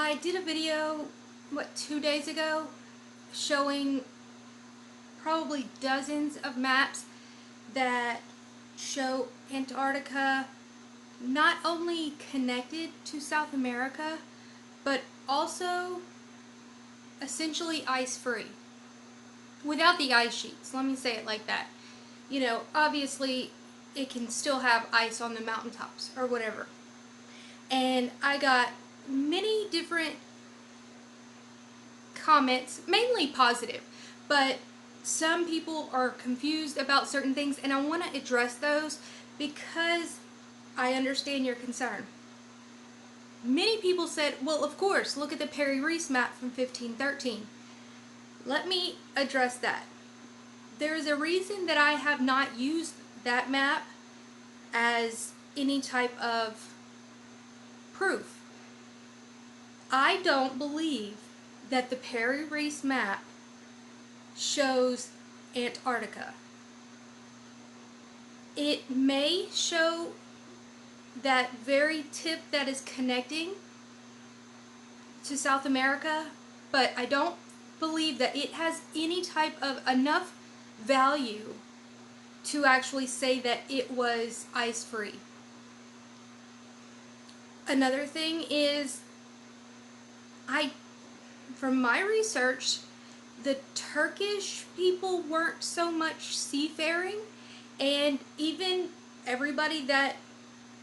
I did a video, 2 days ago, showing probably dozens of maps that show Antarctica not only connected to South America, but also essentially ice-free. Without the ice sheets, let me say it like that. You know, obviously it can still have ice on the mountaintops or whatever. And I got many different comments, mainly positive, but some people are confused about certain things, and I want to address those because I understand your concern. Many people said, well, of course, look at the Peri Reis map from 1513. Let me address that. There is a reason that I have not used that map as any type of proof. I don't believe that the Peri Reis map shows Antarctica. It may show that very tip that is connecting to South America, but I don't believe that it has any type of enough value to actually say that it was ice-free. Another thing is, from my research, the Turkish people weren't so much seafaring, and even everybody that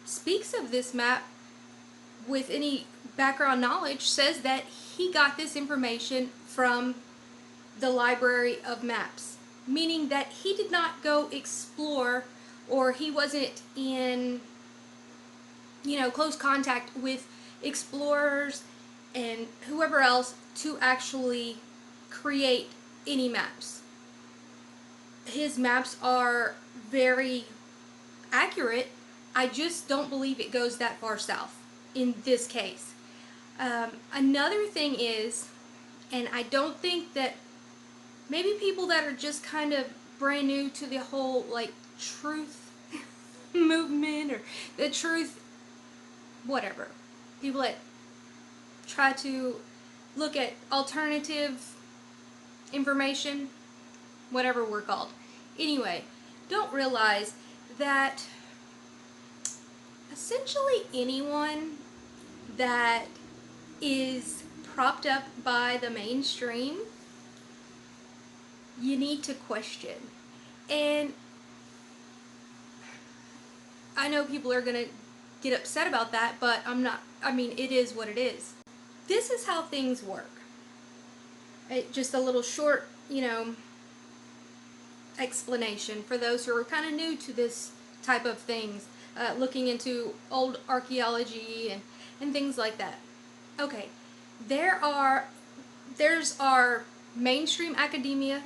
speaks of this map with any background knowledge says that he got this information from the Library of Maps, meaning that he did not go explore, or he wasn't in, close contact with explorers and whoever else to actually create any maps. His maps are very accurate. I just don't believe it goes that far south in this case. Another thing is, and I don't think that maybe people that are just kind of brand new to the whole truth movement, or the truth whatever, people that try to look at alternative information, whatever we're called, anyway, don't realize that essentially anyone that is propped up by the mainstream, you need to question. And I know people are going to get upset about that, but I'm not. I mean, it is what it is. This is how things work. Just a little short, explanation for those who are kind of new to this type of things, looking into old archaeology and things like that. Okay, there's our mainstream academia,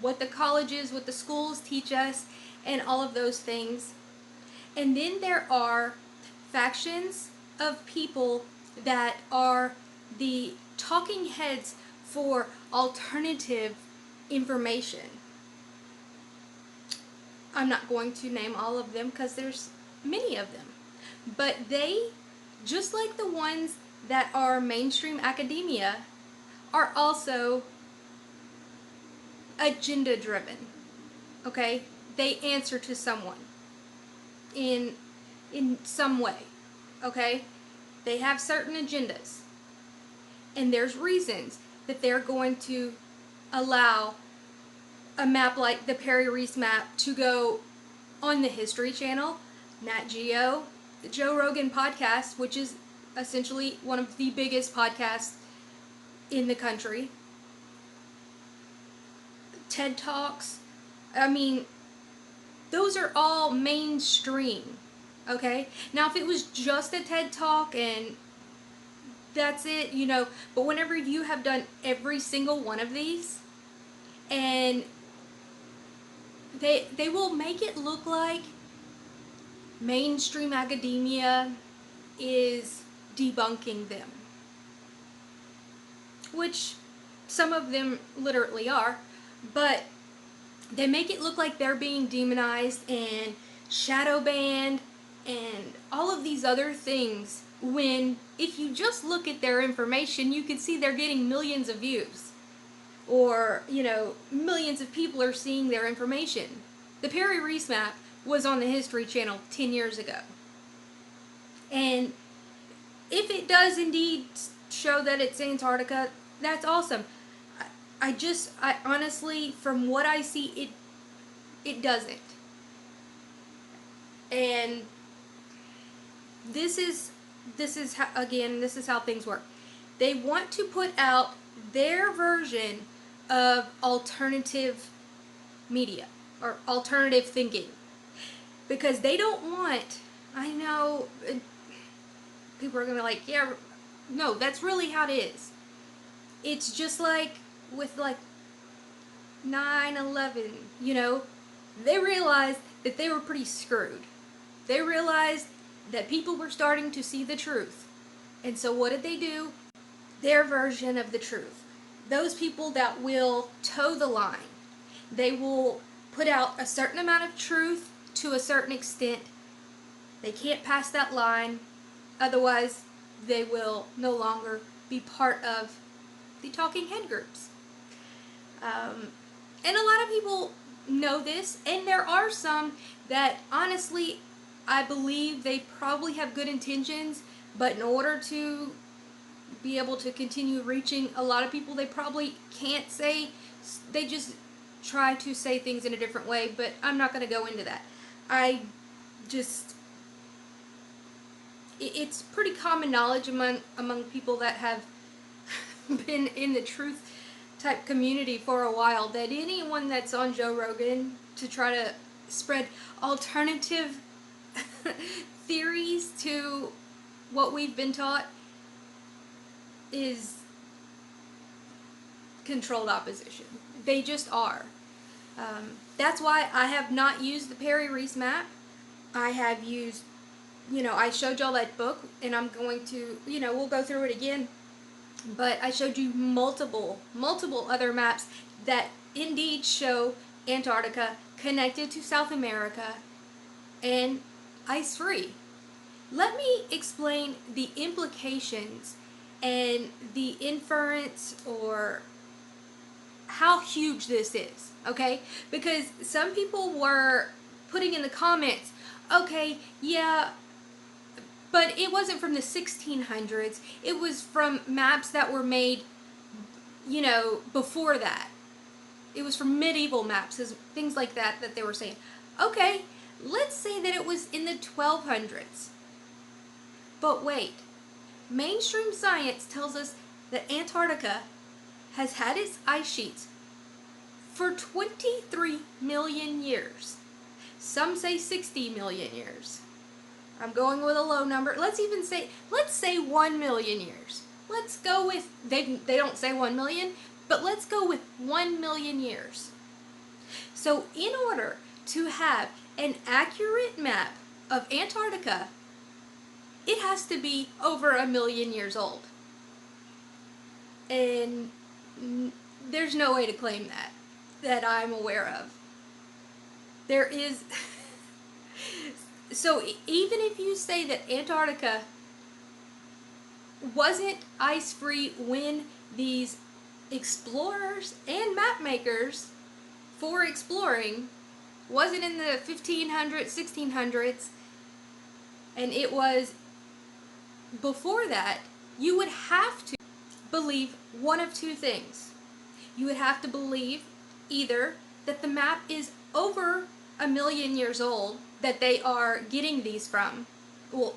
what the colleges, what the schools teach us, and all of those things. And then there are factions of people that are the talking heads for alternative information. I'm not going to name all of them because there's many of them. But they, just like the ones that are mainstream academia, are also agenda driven. Okay? They answer to someone in some way. Okay? They have certain agendas. And there's reasons that they're going to allow a map like the Peri Reis map to go on the History Channel, Nat Geo, the Joe Rogan podcast, which is essentially one of the biggest podcasts in the country, TED Talks. I mean, those are all mainstream, okay? Now, if it was just a TED Talk and that's it, but whenever you have done every single one of these, and they will make it look like mainstream academia is debunking them, which some of them literally are, but they make it look like they're being demonized and shadow banned and all of these other things when if you just look at their information, you can see they're getting millions of views, or millions of people are seeing their information. The Peri Reis map was on the History Channel 10 years ago, and if it does indeed show that it's Antarctica, that's awesome. I honestly, from what I see, it doesn't. And this is how, again, this is how things work. They want to put out their version of alternative media or alternative thinking, because they don't want, I know people are going to be like, yeah, no, that's really how it is. It's just like with 9/11, they realized that they were pretty screwed. They realized that people were starting to see the truth. And so what did they do? Their version of the truth. Those people that will toe the line. They will put out a certain amount of truth to a certain extent. They can't pass that line. Otherwise, they will no longer be part of the talking head groups. And a lot of people know this, and there are some that honestly, I believe they probably have good intentions, but in order to be able to continue reaching a lot of people, they probably can't say, they just try to say things in a different way, but I'm not going to go into that. It's pretty common knowledge among people that have been in the truth type community for a while that anyone that's on Joe Rogan to try to spread alternative theories to what we've been taught is controlled opposition. They just are. That's why I have not used the Peri Reis map. I have used, I showed y'all that book, and I'm going to, we'll go through it again. But I showed you multiple other maps that indeed show Antarctica connected to South America and ice-free. Let me explain the implications and the inference, or how huge this is, okay? Because some people were putting in the comments, okay, yeah, but it wasn't from the 1600s. It was from maps that were made, before that. It was from medieval maps, things like that they were saying. Okay, let's say that it was in the 1200s. But wait, mainstream science tells us that Antarctica has had its ice sheets for 23 million years. Some say 60 million years. I'm going with a low number. Let's say 1 million years. Let's go with, they don't say 1 million, but let's go with 1 million years. So in order to have an accurate map of Antarctica, it has to be over 1 million years old. And there's no way to claim that I'm aware of. There is... So even if you say that Antarctica wasn't ice-free when these explorers and map makers for exploring wasn't in the 1500s, 1600s, and it was before that, you would have to believe one of two things. You would have to believe either that the map is over 1 million years old, that they are getting these from. Well,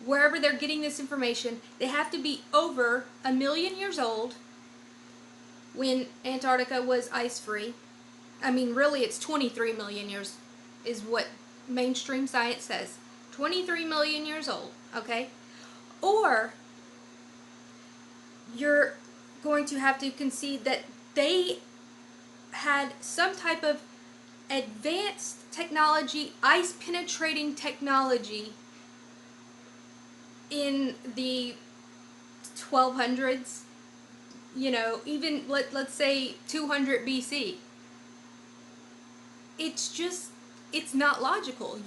wherever they're getting this information, they have to be over 1 million years old when Antarctica was ice-free. I mean, really, it's 23 million years is what mainstream science says. 23 million years old, okay? Or you're going to have to concede that they had some type of advanced technology, ice-penetrating technology in the 1200s, even let's say 200 BC. It's not logical.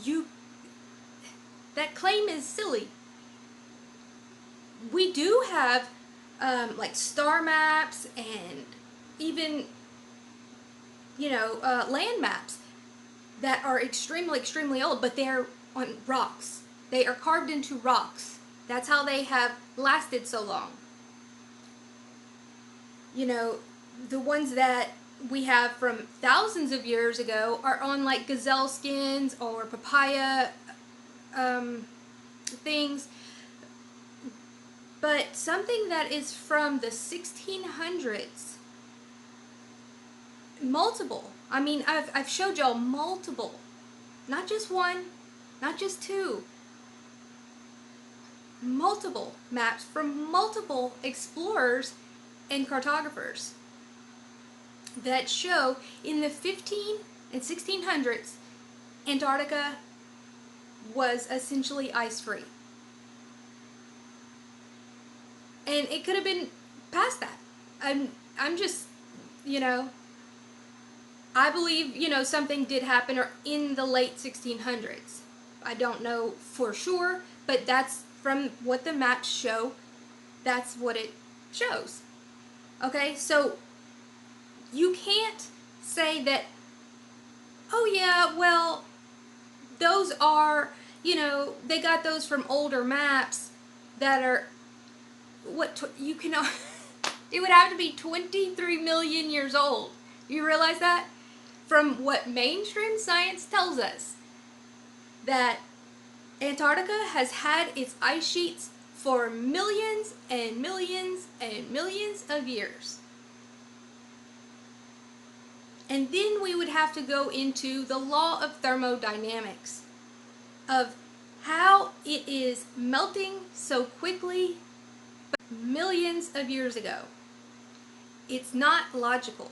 That claim is silly. we do have like star maps and even, land maps that are extremely old, but they're on rocks. They are carved into rocks. That's how they have lasted so long. The ones that we have from thousands of years ago are on like gazelle skins or papaya things. But something that is from the 1600s, multiple. I mean, I've showed y'all multiple. Not just one, not just two. Multiple maps from multiple explorers and cartographers that show in the 15 and 1600s, Antarctica was essentially ice-free. And it could have been past that. I'm just, I believe, something did happen or in the late 1600s. I don't know for sure, but that's from what the maps show. That's what it shows. Okay, so you can't say that, oh yeah, well, those are, they got those from older maps that are, you can, it would have to be 23 million years old. You realize that? From what mainstream science tells us, that Antarctica has had its ice sheets for millions and millions and millions of years. And then we would have to go into the law of thermodynamics, of how it is melting so quickly millions of years ago. It's not logical,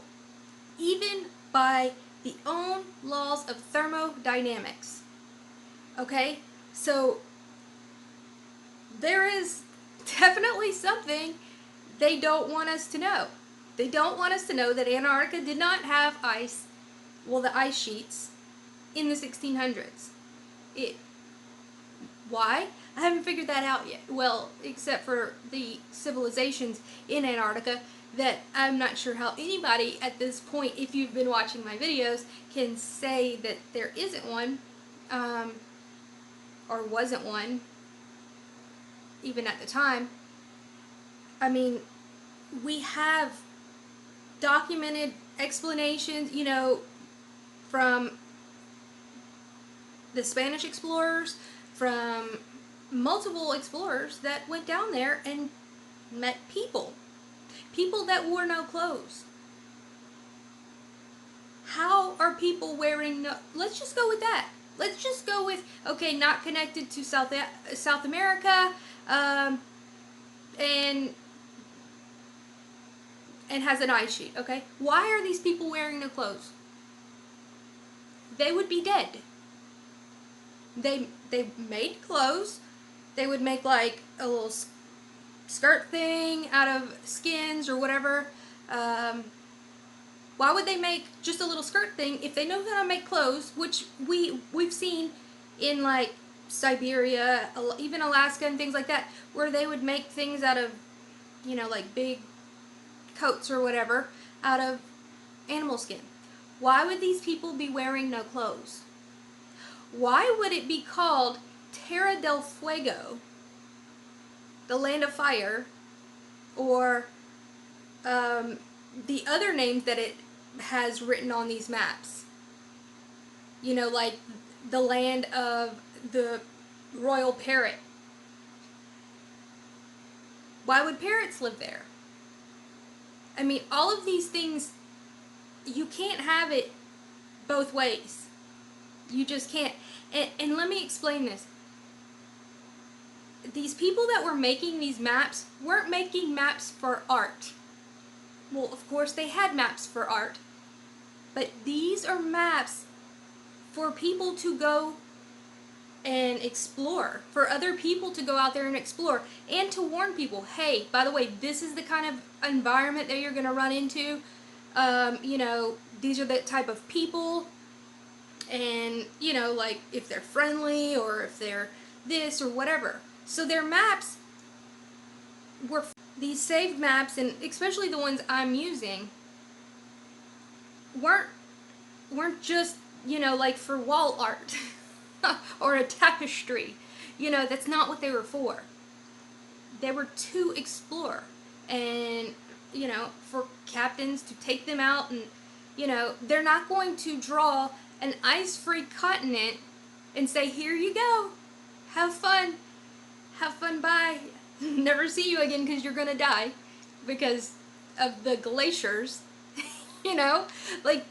even by the own laws of thermodynamics. Okay, so there is definitely something they don't want us to know. They don't want us to know that Antarctica did not have ice, well, the ice sheets, in the 1600s. Why? I haven't figured that out yet. Well, except for the civilizations in Antarctica that I'm not sure how anybody at this point, if you've been watching my videos, can say that there isn't one, or wasn't one, even at the time. I mean, we have documented explanations, from the Spanish explorers, from multiple explorers that went down there and met people that wore no clothes. How are people wearing no... Let's just go with that. Let's just go with, okay, not connected to South America, and has an ice sheet, okay? Why are these people wearing no clothes? They would be dead. They made clothes. They would make like a little skirt thing out of skins or whatever. Why would they make just a little skirt thing if they know how to make clothes, which we've seen in like Siberia, even Alaska and things like that, where they would make things out of, like big coats or whatever out of animal skin. Why would these people be wearing no clothes? Why would it be called Terra del Fuego, the land of fire, or the other names that it has written on these maps? Like the land of the royal parrot. Why would parrots live there? I mean, all of these things, you can't have it both ways. You just can't. And let me explain this. These people that were making these maps weren't making maps for art. Well, of course they had maps for art. But these are maps for people to go and explore. For other people to go out there and explore. And to warn people, hey, by the way, this is the kind of environment that you're going to run into. These are the type of people. And, like if they're friendly or if they're this or whatever. So their maps were these saved maps, and especially the ones I'm using, weren't just, you know, like for wall art or a tapestry. You know, that's not what they were for. They were to explore, and, you know, for captains to take them out, and, you know, they're not going to draw an ice-free continent and say, here you go, have fun, bye, never see you again because you're gonna die because of the glaciers. You know, like,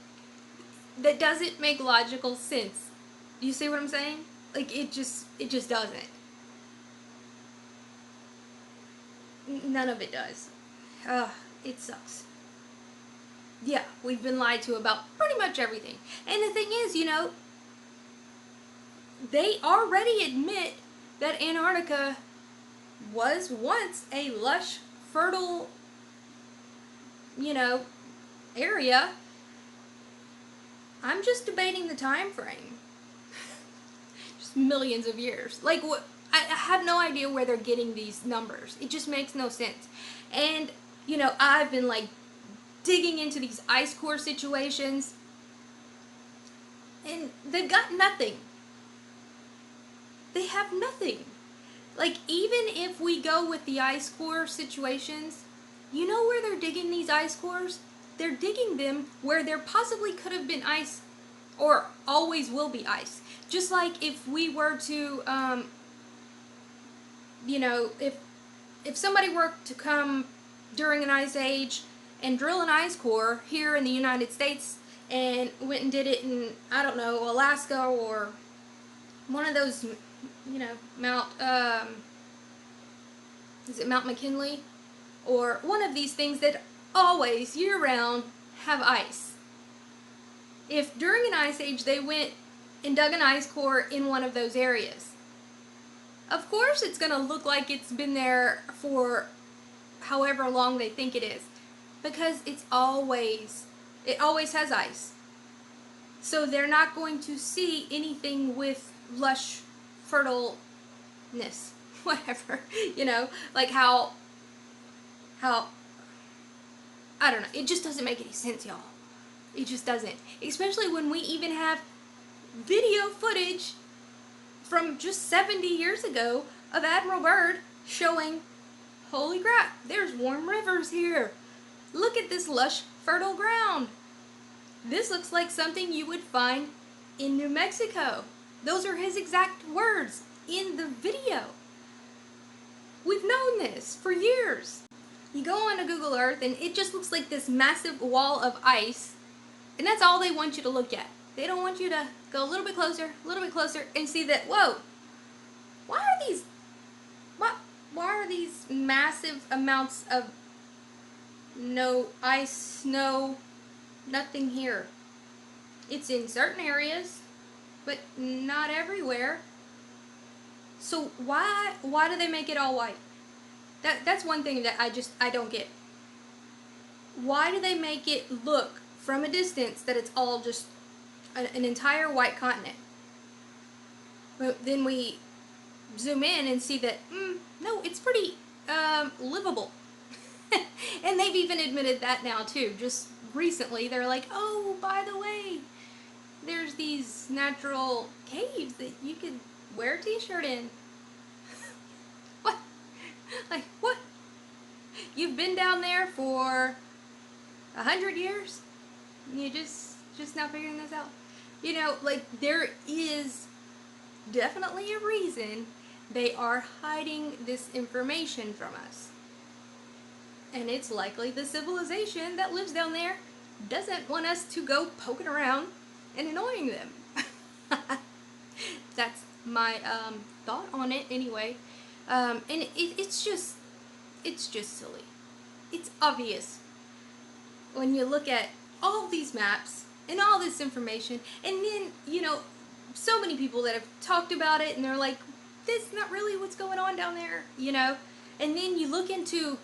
that doesn't make logical sense. You see what I'm saying? Like, it just doesn't. None of it does. It sucks. Yeah, we've been lied to about pretty much everything. And the thing is, you know, they already admit that Antarctica was once a lush, fertile, you know, area. I'm just debating the time frame. Just millions of years. Like, what? I have no idea where they're getting these numbers. It just makes no sense. And, you know, I've been, like, digging into these ice core situations, and they've got nothing. They have nothing. Like, even if we go with the ice core situations, you know where they're digging these ice cores? They're digging them where there possibly could have been ice, or always will be ice. Just like if we were to, you know, if somebody were to come during an ice age and drill an ice core here in the United States and went and did it in, I don't know, Alaska or one of those, you know, is it Mount McKinley? Or one of these things that always, year-round, have ice. If during an ice age they went and dug an ice core in one of those areas, of course it's going to look like it's been there for however long they think it is, because it always has ice. So they're not going to see anything with lush fertileness, whatever, you know, like how I don't know, it just doesn't make any sense, y'all. It just doesn't. Especially when we even have video footage from just 70 years ago of Admiral Byrd showing, holy crap, there's warm rivers here. Look at this lush, fertile ground. This looks like something you would find in New Mexico. Those are his exact words in the video. We've known this for years. You go on to Google Earth and it just looks like this massive wall of ice, and that's all they want you to look at. They don't want you to go a little bit closer, and see that, whoa, why are these massive amounts of no ice, snow, nothing here? It's in certain areas, but not everywhere. So why do they make it all white? That's one thing that I don't get. Why do they make it look from a distance that it's all just an entire white continent? But then we zoom in and see that, no, it's pretty livable. And they've even admitted that now too. Just recently, they're like, oh, by the way, there's these natural caves that you could wear a t-shirt in. What? Like, what? You've been down there for 100 years? You just now figuring this out? You know, like, there is definitely a reason they are hiding this information from us. And it's likely the civilization that lives down there doesn't want us to go poking around and annoying them. That's my thought on it anyway. And it's just silly. It's obvious when you look at all these maps and all this information, and then, you know, so many people that have talked about it and they're like, this is not really what's going on down there, you know. And then you look into,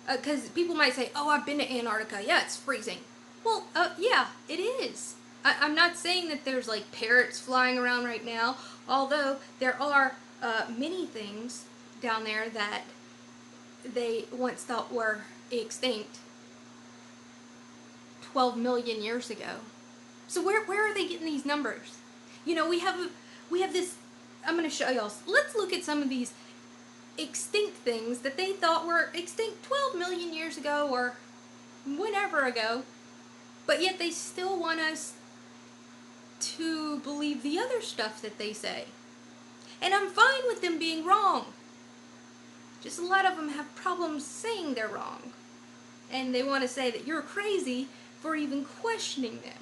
because people might say, oh, I've been to Antarctica, yeah, it's freezing. Well, yeah, it is. I'm not saying that there's like parrots flying around right now, although there are many things down there that they once thought were extinct 12 million years ago. So where are they getting these numbers? You know, we have this, I'm going to show y'all. Let's look at some of these extinct things that they thought were extinct 12 million years ago or whenever ago, but yet they still want us to believe the other stuff that they say. And I'm fine with them being wrong. Just a lot of them have problems saying they're wrong. And they want to say that you're crazy for even questioning them.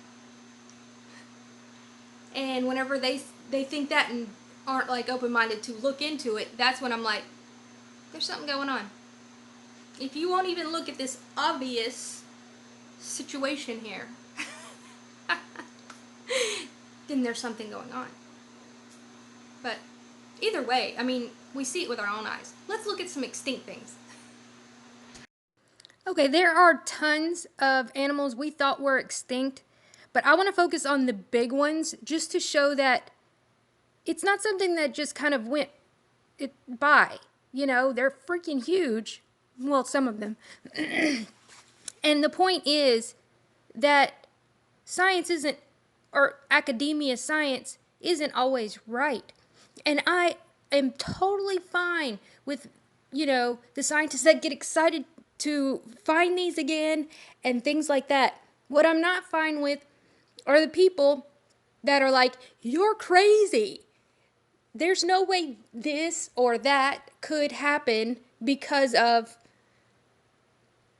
And whenever they think that and aren't like open-minded to look into it, that's when I'm like, there's something going on. If you won't even look at this obvious situation here, then there's something going on. But either way, I mean, we see it with our own eyes. Let's look at some extinct things. Okay, there are tons of animals we thought were extinct, but I want to focus on the big ones just to show that it's not something that just kind of went by. You know, they're freaking huge. Well, some of them. And the point is that science isn't, or academia science isn't always right. And I am totally fine with, you know, the scientists that get excited to find these again and things like that. What I'm not fine with are the people that are like, you're crazy. There's no way this or that could happen because of,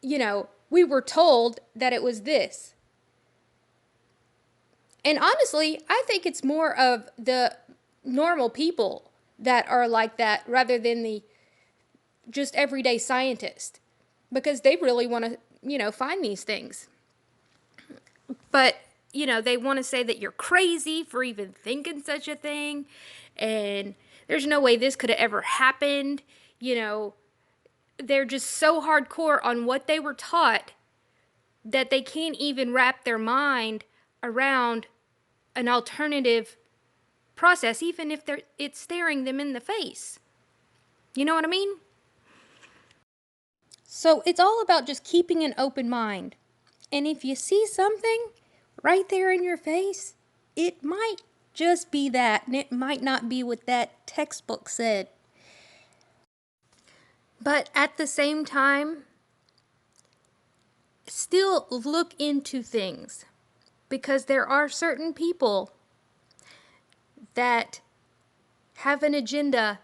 you know, we were told that it was this. And honestly, I think it's more of the normal people that are like that rather than the just everyday scientist, because they really want to, you know, find these things. But, you know, they want to say that you're crazy for even thinking such a thing, and there's no way this could have ever happened. You know, they're just so hardcore on what they were taught that they can't even wrap their mind around an alternative process, even if it's staring them in the face. You know what I mean? So it's all about just keeping an open mind. And if you see something right there in your face, it might just be that, and it might not be what that textbook said. But at the same time, still look into things, because there are certain people that have an agenda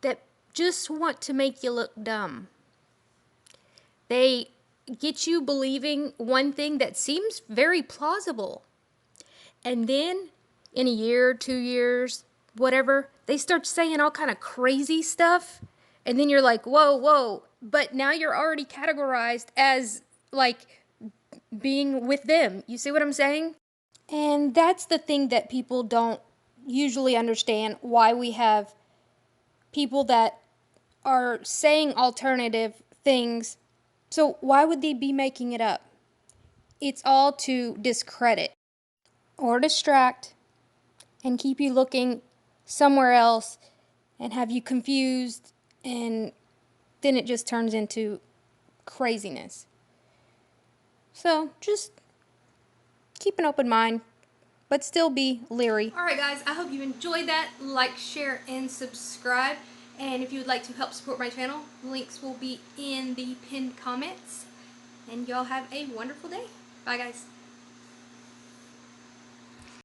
that just want to make you look dumb. They get you believing one thing that seems very plausible. And then in a year, 2 years, whatever, they start saying all kind of crazy stuff. And then you're like, whoa. But now you're already categorized as like being with them. You see what I'm saying? And that's the thing that people don't usually understand, why we have people that are saying alternative things. So why would they be making it up? It's all to discredit or distract and keep you looking somewhere else and have you confused, and then it just turns into craziness. So just keep an open mind, but still be leery. Alright guys, I hope you enjoyed that. Like, share, and subscribe. And if you would like to help support my channel, links will be in the pinned comments. And y'all have a wonderful day. Bye guys.